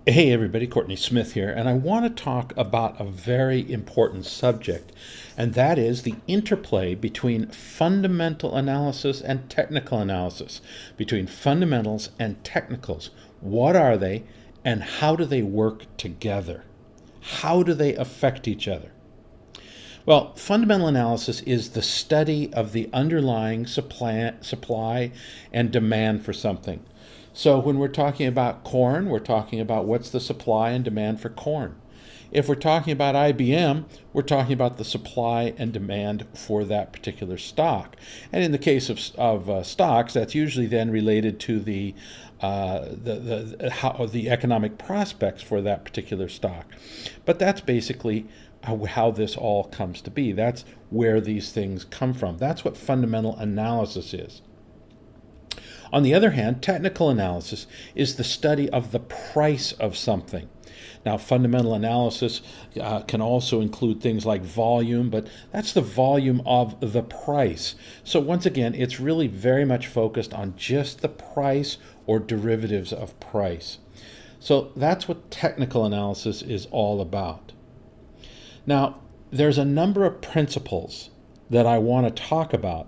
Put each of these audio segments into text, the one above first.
Hey everybody, Courtney Smith here, and I want to talk about a very important subject, and that is the interplay between fundamental analysis and technical analysis, between fundamentals and technicals. What are they, and how do they work together? How do they affect each other? Well, fundamental analysis is the study of the underlying supply and demand for something. So when we're talking about corn, we're talking about what's the supply and demand for corn. If we're talking about IBM, we're talking about the supply and demand for that particular stock. And in the case of stocks, that's usually then related to the economic prospects for that particular stock. But that's basically how this all comes to be. That's where these things come from. That's what fundamental analysis is. On the other hand, technical analysis is the study of the price of something. Now, fundamental analysis can also include things like volume, but that's the volume of the price. So once again, it's really very much focused on just the price or derivatives of price. So that's what technical analysis is all about. Now, there's a number of principles that I want to talk about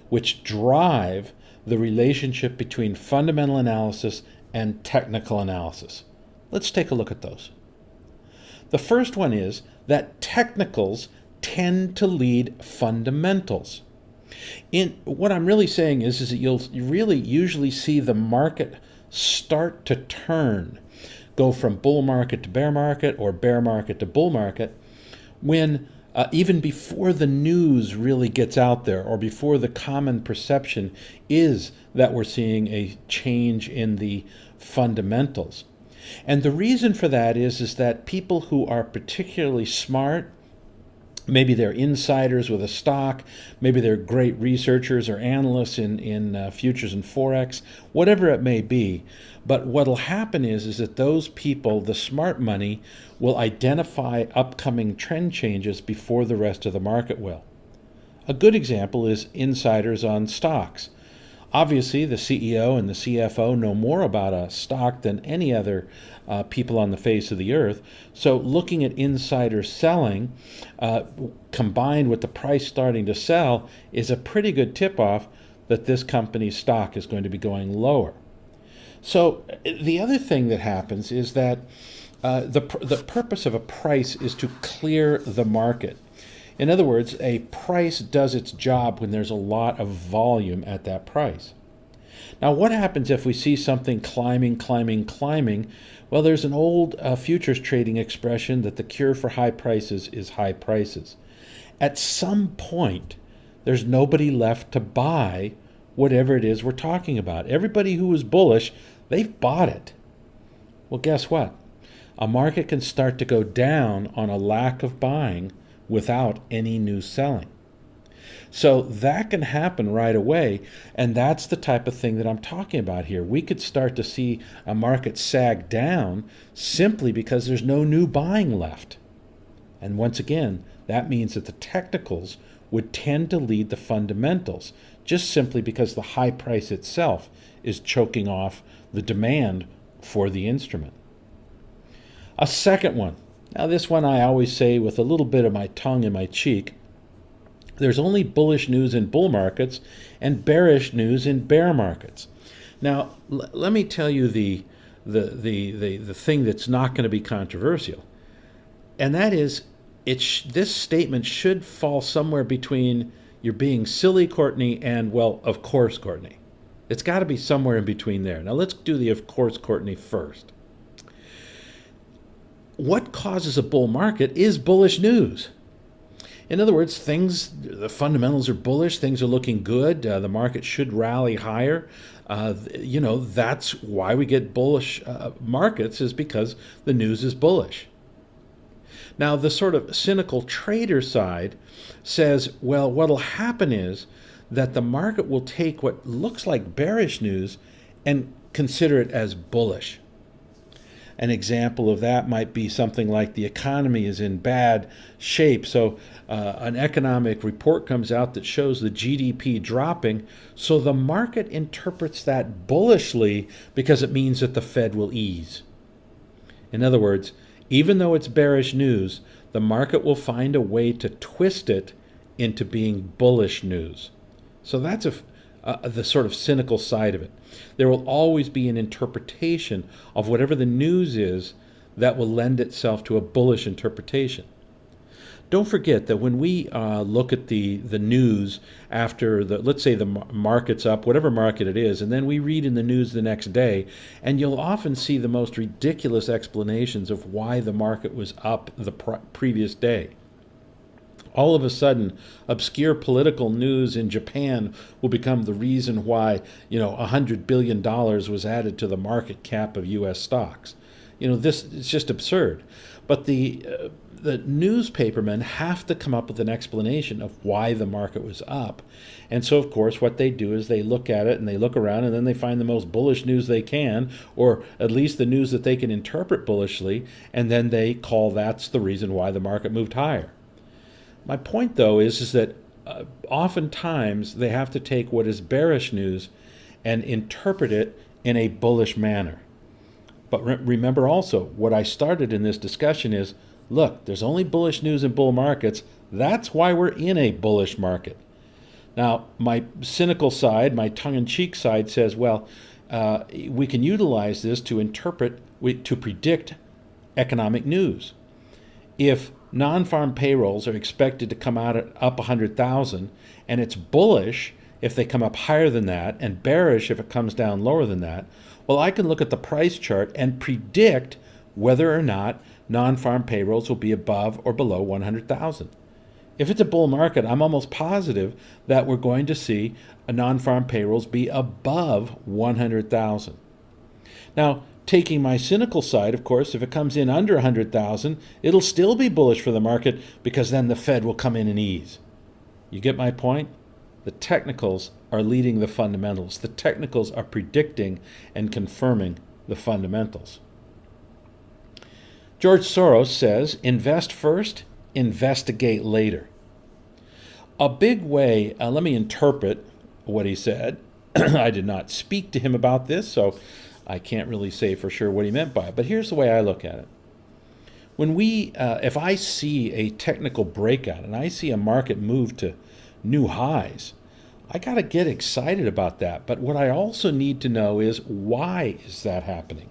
which drive the relationship between fundamental analysis and technical analysis. Let's take a look at those. The first one is that technicals tend to lead fundamentals. What I'm really saying is that you'll really usually see the market start to turn, go from bull market to bear market or bear market to bull market, when even before the news really gets out there or before the common perception is that we're seeing a change in the fundamentals. And the reason for that is that people who are particularly smart, maybe they're insiders with a stock, maybe they're great researchers or analysts in futures and forex, whatever it may be. But what'll happen is that those people, the smart money, will identify upcoming trend changes before the rest of the market will. A good example is insiders on stocks. Obviously, the CEO and the CFO know more about a stock than any other people on the face of the earth. So looking at insider selling combined with the price starting to sell is a pretty good tip-off that this company's stock is going to be going lower. So the other thing that happens is that the purpose of a price is to clear the market. In other words, a price does its job when there's a lot of volume at that price. Now, what happens if we see something climbing? Well, there's an old futures trading expression that the cure for high prices is high prices. At some point, there's nobody left to buy whatever it is we're talking about. Everybody who was bullish, they've bought it. Well, guess what? A market can start to go down on a lack of buying without any new selling. So that can happen right away, and that's the type of thing that I'm talking about here. We could start to see a market sag down simply because there's no new buying left. And once again, that means that the technicals would tend to lead the fundamentals, just simply because the high price itself is choking off the demand for the instrument. A second one. Now, this one I always say with a little bit of my tongue in my cheek. There's only bullish news in bull markets and bearish news in bear markets. Now, let me tell you the thing that's not going to be controversial, and that is this statement should fall somewhere between you're being silly, Courtney, and, well, of course, Courtney. It's got to be somewhere in between there. Now, let's do the of course, Courtney first. What causes a bull market is bullish news. In other words, the fundamentals are bullish, things are looking good, the market should rally higher. That's why we get bullish markets, is because the news is bullish. Now, the sort of cynical trader side says, well, what'll happen is that the market will take what looks like bearish news and consider it as bullish. An example of that might be something like the economy is in bad shape. So an economic report comes out that shows the GDP dropping. So the market interprets that bullishly because it means that the Fed will ease. In other words, even though it's bearish news, the market will find a way to twist it into being bullish news. So that's the sort of cynical side of it. There will always be an interpretation of whatever the news is that will lend itself to a bullish interpretation. Don't forget that when we look at the news after let's say the market's up, whatever market it is, and then we read in the news the next day, and you'll often see the most ridiculous explanations of why the market was up the previous day. All of a sudden, obscure political news in Japan will become the reason why, $100 billion was added to the market cap of U.S. stocks. This is just absurd. But the newspapermen have to come up with an explanation of why the market was up. And so, of course, what they do is they look at it and they look around and then they find the most bullish news they can, or at least the news that they can interpret bullishly, and then they call that's the reason why the market moved higher. My point, though, is that oftentimes they have to take what is bearish news and interpret it in a bullish manner. But remember also, what I started in this discussion is, look, there's only bullish news in bull markets. That's why we're in a bullish market. Now, my cynical side, my tongue-in-cheek side says, well, we can utilize this to predict economic news. If non-farm payrolls are expected to come out at up 100,000, and it's bullish if they come up higher than that, and bearish if it comes down lower than that, well, I can look at the price chart and predict whether or not non-farm payrolls will be above or below 100,000. If it's a bull market, I'm almost positive that we're going to see non-farm payrolls be above 100,000. Now, taking my cynical side, of course, if it comes in under 100,000, it'll still be bullish for the market because then the Fed will come in and ease. You get my point? The technicals are leading the fundamentals. The technicals are predicting and confirming the fundamentals. George Soros says, invest first, investigate later. A big way, let me interpret what he said. I did not speak to him about this, so I can't really say for sure what he meant by it. But here's the way I look at it. When if I see a technical breakout and I see a market move to new highs, I got to get excited about that. But what I also need to know is, why is that happening?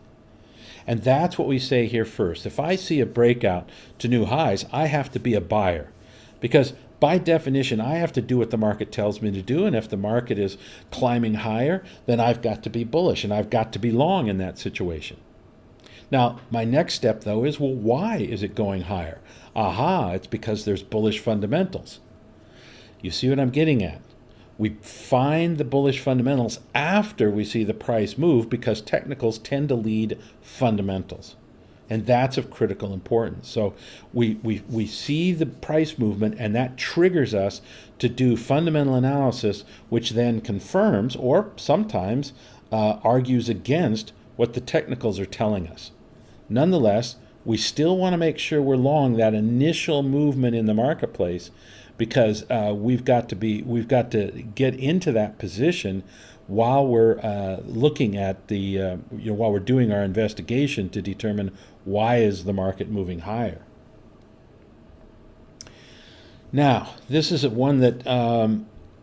And that's what we say here first. If I see a breakout to new highs, I have to be a buyer. Because by definition, I have to do what the market tells me to do. And if the market is climbing higher, then I've got to be bullish and I've got to be long in that situation. Now, my next step, though, is, well, why is it going higher? Aha, it's because there's bullish fundamentals. You see what I'm getting at? We find the bullish fundamentals after we see the price move, because technicals tend to lead fundamentals. And that's of critical importance. So we see the price movement, and that triggers us to do fundamental analysis, which then confirms or sometimes argues against what the technicals are telling us. Nonetheless, we still want to make sure we're long that initial movement in the marketplace, because we've got to get into that position while we're looking at while we're doing our investigation to determine why is the market moving higher. Now, this is one that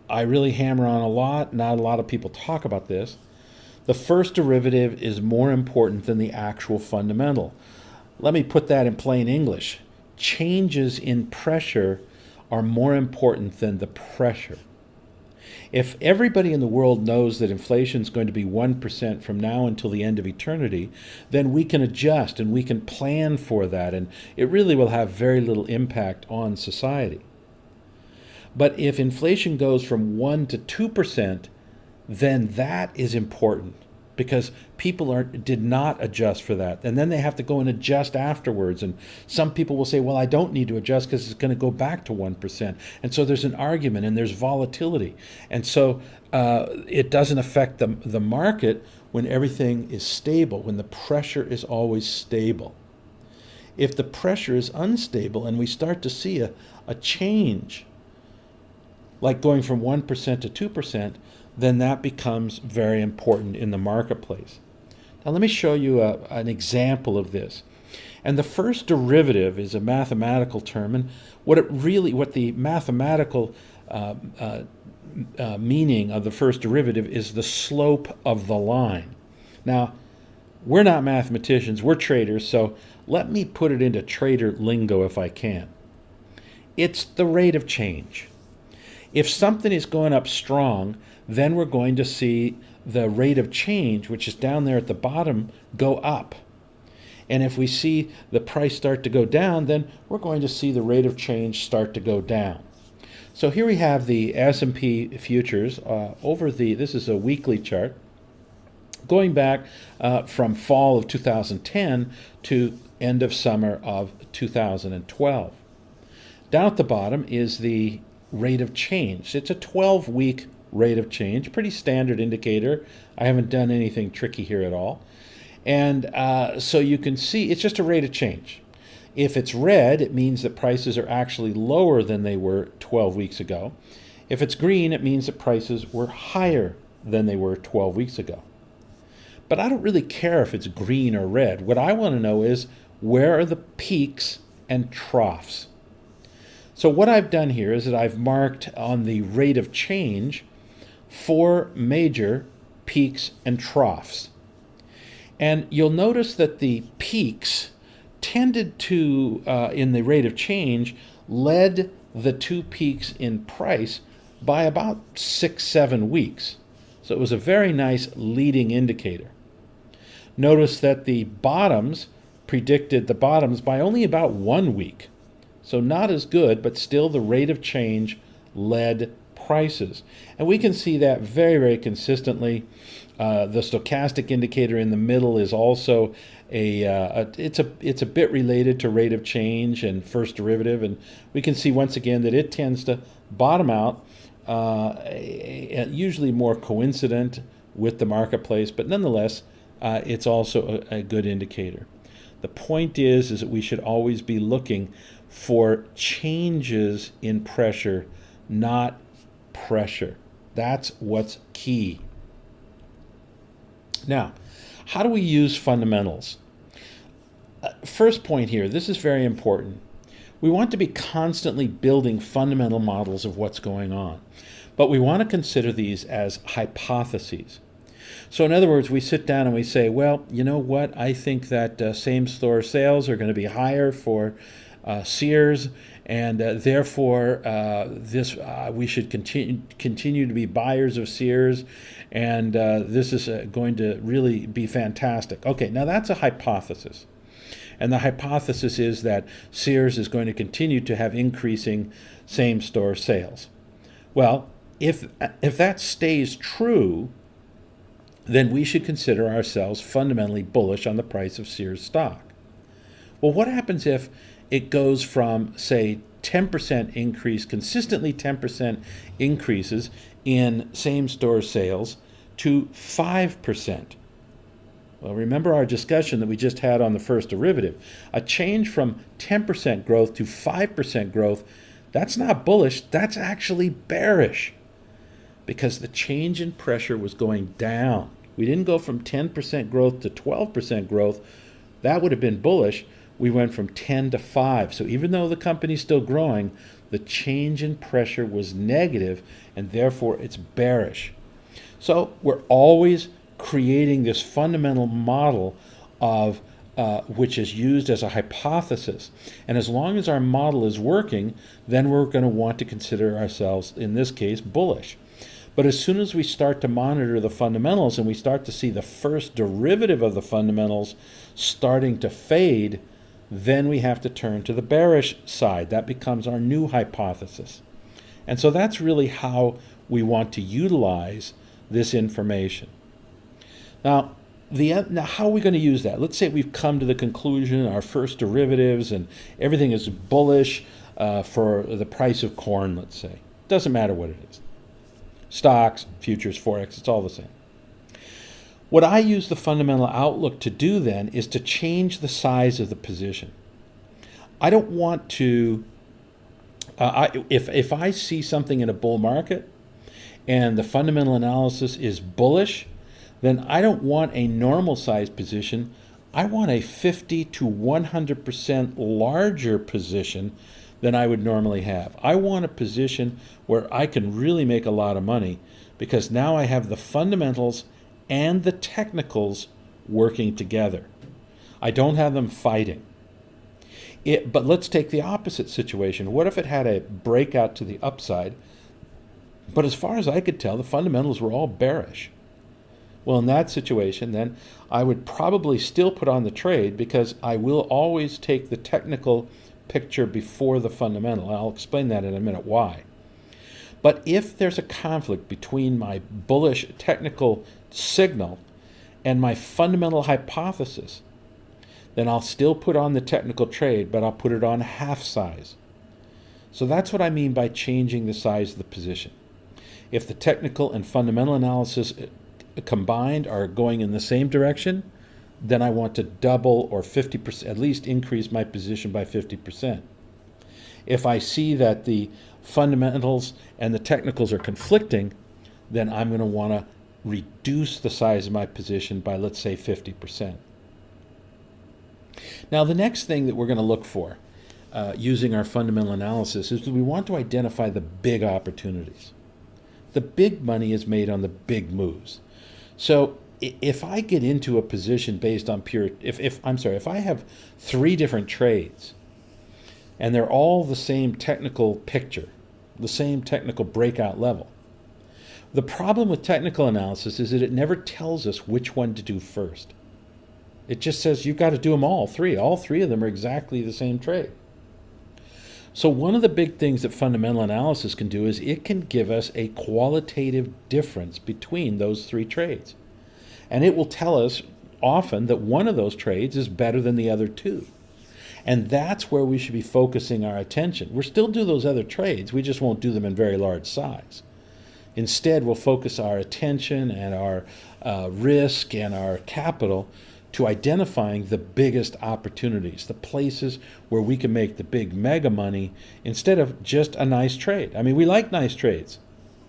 I really hammer on a lot. Not a lot of people talk about this. The first derivative is more important than the actual fundamental. Let me put that in plain English. Changes in pressure are more important than the pressure. If everybody in the world knows that inflation is going to be 1% from now until the end of eternity, then we can adjust and we can plan for that, and it really will have very little impact on society. But if inflation goes from 1 to 2%, then that is important, because people did not adjust for that. And then they have to go and adjust afterwards. And some people will say, well, I don't need to adjust because it's going to go back to 1%. And so there's an argument and there's volatility. And so it doesn't affect the market when everything is stable, when the pressure is always stable. If the pressure is unstable and we start to see a change, like going from 1% to 2%, then that becomes very important in the marketplace. Now let me show you an example of this. And the first derivative is a mathematical term, and what the mathematical meaning of the first derivative is the slope of the line. Now, we're not mathematicians, we're traders, so let me put it into trader lingo if I can. It's the rate of change. If something is going up strong, then we're going to see the rate of change, which is down there at the bottom, go up. And if we see the price start to go down, then we're going to see the rate of change start to go down. So here we have the S&P futures this is a weekly chart, going back from fall of 2010 to end of summer of 2012. Down at the bottom is the rate of change. It's a 12-week rate of change, pretty standard indicator. I haven't done anything tricky here at all. And so you can see it's just a rate of change. If it's red, it means that prices are actually lower than they were 12 weeks ago. If it's green, it means that prices were higher than they were 12 weeks ago. But I don't really care if it's green or red. What I want to know is, where are the peaks and troughs? So what I've done here is that I've marked on the rate of change 4 major peaks and troughs. And you'll notice that the peaks tended to, in the rate of change, led the 2 peaks in price by about 6-7 weeks. So it was a very nice leading indicator. Notice that the bottoms predicted the bottoms by only about 1 week. So not as good, but still the rate of change led prices. And we can see that very, very consistently. The stochastic indicator in the middle is also it's a bit related to rate of change and first derivative, and we can see once again that it tends to bottom out, usually more coincident with the marketplace, but nonetheless, it's also a good indicator. The point is that we should always be looking for changes in pressure, not pressure. That's what's key. Now, how do we use fundamentals? First point here, this is very important. We want to be constantly building fundamental models of what's going on, but we want to consider these as hypotheses. So in other words, we sit down and we say, well, you know what? I think that same-store sales are going to be higher for Sears, and therefore we should continue to be buyers of Sears, and this is going to really be fantastic. Okay, now that's a hypothesis. And the hypothesis is that Sears is going to continue to have increasing same-store sales. Well, if that stays true, then we should consider ourselves fundamentally bullish on the price of Sears stock. Well, what happens if it goes from, say, 10% increase, consistently 10% increases in same-store sales to 5%? Well, remember our discussion that we just had on the first derivative. A change from 10% growth to 5% growth, that's not bullish, that's actually bearish, because the change in pressure was going down. We didn't go from 10% growth to 12% growth. That would have been bullish. We went from 10 to 5. So even though the company's still growing, the change in pressure was negative, and therefore it's bearish. So we're always creating this fundamental model of which is used as a hypothesis. And as long as our model is working, then we're going to want to consider ourselves, in this case, bullish. But as soon as we start to monitor the fundamentals and we start to see the first derivative of the fundamentals starting to fade, then we have to turn to the bearish side. That becomes our new hypothesis. And so that's really how we want to utilize this information. Now, how are we going to use that? Let's say we've come to the conclusion, our first derivatives, and everything is bullish for the price of corn, let's say. Doesn't matter what it is. Stocks, futures, forex, it's all the same. What I use the fundamental outlook to do then is to change the size of the position. I don't want to, if I see something in a bull market and the fundamental analysis is bullish, then I don't want a normal size position. I want a 50 to 100% larger position than I would normally have. I want a position where I can really make a lot of money because now I have the fundamentals and the technicals working together. I don't have them fighting. But let's take the opposite situation. What if it had a breakout to the upside, but as far as I could tell, the fundamentals were all bearish? Well, in that situation, then I would probably still put on the trade because I will always take the technical picture before the fundamental. I'll explain that in a minute why. But if there's a conflict between my bullish technical signal and my fundamental hypothesis, then I'll still put on the technical trade, but I'll put it on half size. So that's what I mean by changing the size of the position. If the technical and fundamental analysis combined are going in the same direction, then I want to double or 50%, at least increase my position by 50%. If I see that the fundamentals and the technicals are conflicting, then I'm going to want to reduce the size of my position by, let's say, 50%. Now, the next thing that we're going to look for using our fundamental analysis is that we want to identify the big opportunities. The big money is made on the big moves. So if I get into a position based on if I have 3 different trades and they're all the same technical picture, the same technical breakout level, the problem with technical analysis is that it never tells us which one to do first. It just says you've got to do them all 3. All 3 of them are exactly the same trade. So one of the big things that fundamental analysis can do is it can give us a qualitative difference between those 3 trades. And it will tell us often that one of those trades is better than the other 2. And that's where we should be focusing our attention. We'll still do those other trades, we just won't do them in very large size. Instead, we'll focus our attention and our risk and our capital to identifying the biggest opportunities, the places where we can make the big mega money instead of just a nice trade. I mean, we like nice trades,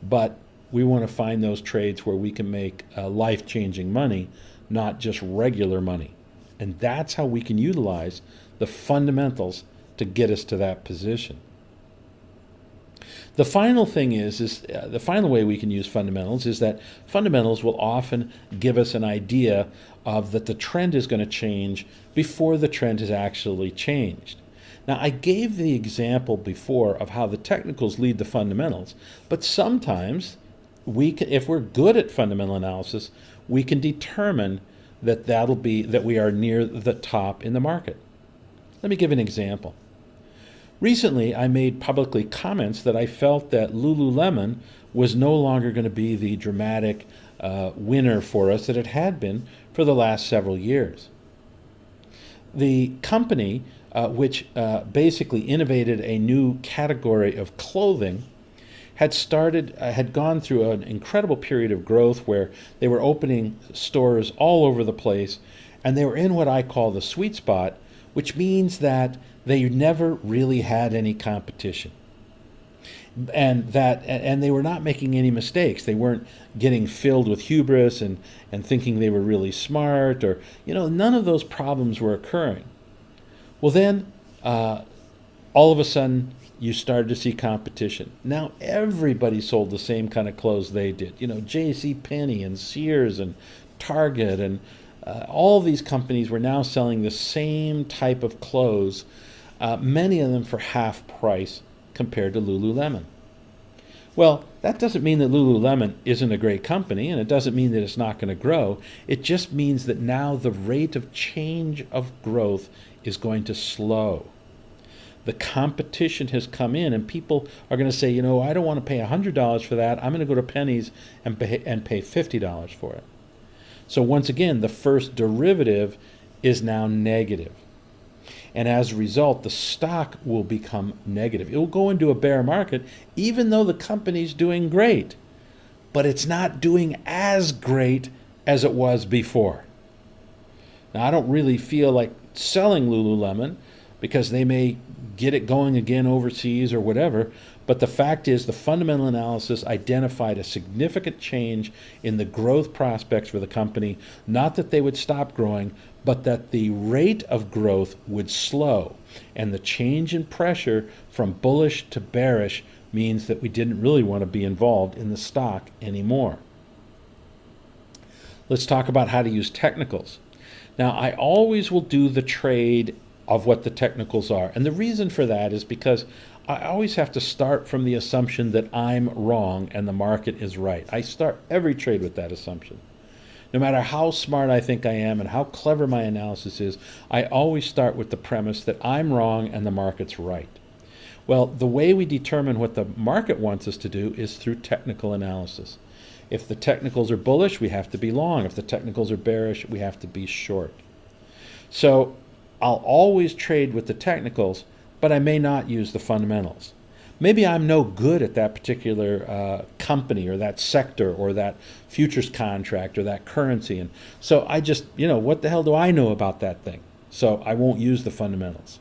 but we want to find those trades where we can make life-changing money, not just regular money. And that's how we can utilize the fundamentals to get us to that position. The final thing is the final way we can use fundamentals is that fundamentals will often give us an idea of that the trend is going to change before the trend has actually changed. Now, I gave the example before of how the technicals lead the fundamentals, but sometimes if we're good at fundamental analysis, we can determine that we are near the top in the market. Let me give an example. Recently, I made publicly comments that I felt that Lululemon was no longer going to be the dramatic winner for us that it had been for the last several years. The company, which basically innovated a new category of clothing, had gone through an incredible period of growth where they were opening stores all over the place, and they were in what I call the sweet spot, which means that they never really had any competition. And they were not making any mistakes. They weren't getting filled with hubris and thinking they were really smart, or none of those problems were occurring. Well, then all of a sudden you started to see competition. Now everybody sold the same kind of clothes they did. J.C. Penney and Sears and Target and all these companies were now selling the same type of clothes, many of them for half price compared to Lululemon. Well, that doesn't mean that Lululemon isn't a great company, and it doesn't mean that it's not going to grow. It just means that now the rate of change of growth is going to slow. The competition has come in, and people are going to say, I don't want to pay $100 for that. I'm going to go to Penny's and pay $50 for it. So once again, the first derivative is now negative. And as a result, the stock will become negative. It will go into a bear market, even though the company's doing great. But it's not doing as great as it was before. Now, I don't really feel like selling Lululemon because they may get it going again overseas or whatever. But the fact is, the fundamental analysis identified a significant change in the growth prospects for the company. Not that they would stop growing, but that the rate of growth would slow, and the change in pressure from bullish to bearish means that we didn't really want to be involved in the stock anymore. Let's talk about how to use technicals. Now, I always will do the trade of what the technicals are. And the reason for that is because I always have to start from the assumption that I'm wrong and the market is right. I start every trade with that assumption. No matter how smart I think I am and how clever my analysis is, I always start with the premise that I'm wrong and the market's right. Well, the way we determine what the market wants us to do is through technical analysis. If the technicals are bullish, we have to be long. If the technicals are bearish, we have to be short. So I'll always trade with the technicals, but I may not use the fundamentals. Maybe I'm no good at that particular company or that sector or that futures contract or that currency. And so I just, what the hell do I know about that thing? So I won't use the fundamentals.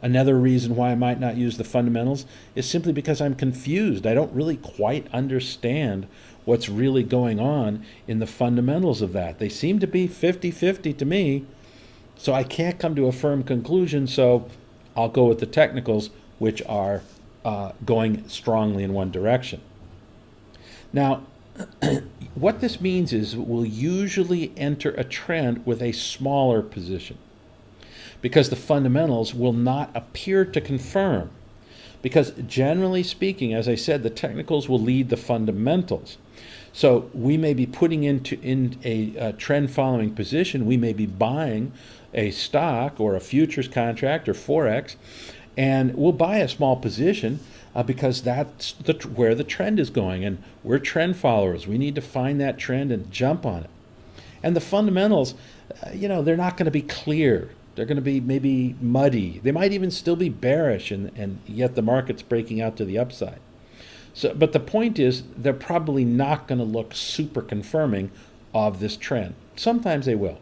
Another reason why I might not use the fundamentals is simply because I'm confused. I don't really quite understand what's really going on in the fundamentals of that. They seem to be 50-50 to me, so I can't come to a firm conclusion, so I'll go with the technicals, which are going strongly in one direction. Now, what this means is we'll usually enter a trend with a smaller position because the fundamentals will not appear to confirm. Because generally speaking, as I said, the technicals will lead the fundamentals. So we may be putting in a trend following position. We may be buying a stock or a futures contract or Forex, and we'll buy a small position because that's where the trend is going. And we're trend followers. We need to find that trend and jump on it. And the fundamentals, they're not going to be clear. They're going to be maybe muddy. They might even still be bearish, and yet the market's breaking out to the upside. So, but the point is, they're probably not going to look super confirming of this trend. Sometimes they will.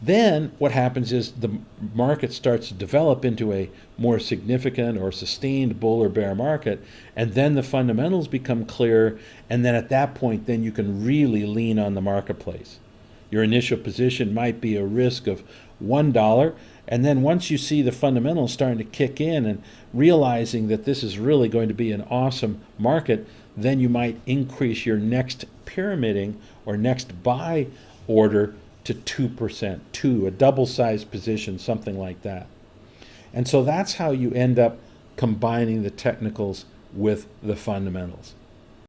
Then what happens is the market starts to develop into a more significant or sustained bull or bear market, and then the fundamentals become clearer, and then at that point, then you can really lean on the marketplace. Your initial position might be a risk of $1, and then once you see the fundamentals starting to kick in and realizing that this is really going to be an awesome market, then you might increase your next pyramiding or next buy order to 2%, a double-sized position, something like that. And so that's how you end up combining the technicals with the fundamentals.